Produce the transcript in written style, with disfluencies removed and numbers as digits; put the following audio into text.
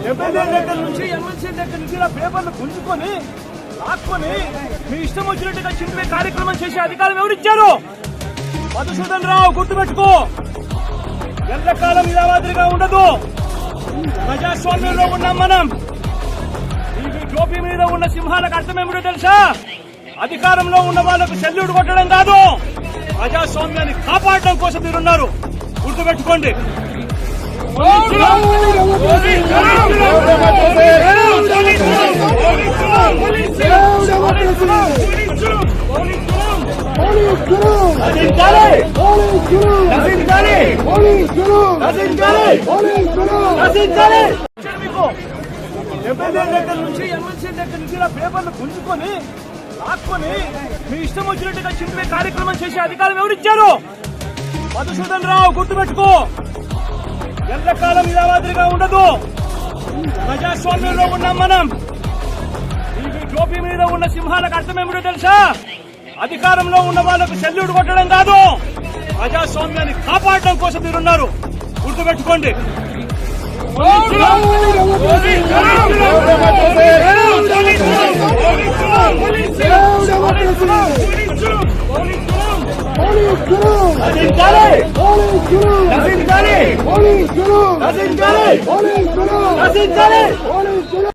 MLA దగ్గర నుంచి MLC దగ్గర నుంచి ఇలా పేపర్లు గుంజుకొని లాక్కొని మీ ఇష్టం వచ్చినట్టుగా చింపే కార్యక్రమం చేసే అధికారం ఎవరిచ్చారు? మధుసూదన్ రావు, గుర్తుపెట్టుకో. ఎల్లకాలం ఇలా మాదిరిగా ఉండదు. ప్రజాస్వామ్యంలో ఉన్నాం మనం. ఈ టోపీ మీద ఉన్న సింహాలకు అర్థం ఏమిటో తెలుసా? అధికారంలో ఉన్న వాళ్ళకు సెల్యూట్ కొట్టడం కాదు, ప్రజాస్వామ్యాన్ని కాపాడడం కోసం మీరున్నారు. గుర్తుపెట్టుకోండి. ఎమ్మెల్యే దగ్గర నుంచి ఎమ్మెల్సీ దగ్గర నుంచి ఇలా పేపర్లు గుంజుకొని లాక్కొని మీ ఇష్టం వచ్చినట్టుగా చింపే కార్యక్రమం చేసే అధికారం ఎవరిచ్చారు? మధుసూదన్ రావు, గుర్తుపెట్టుకో. ఎల్లకాలం ఇలా మాదిరిగా ఉండదు. ప్రజాస్వామ్యంలో ఉన్నాం మనం. ఈ టోపీ మీద ఉన్న సింహాలకు అర్థం ఏమిటో తెలుసా? అధికారంలో ఉన్న వాళ్ళకు సెల్యూట్ కొట్టడం కాదు, ప్రజాస్వామ్యాన్ని కాపాడడం కోసం మీరున్నారు. గుర్తుపెట్టుకోండి. పోలీస్ గురు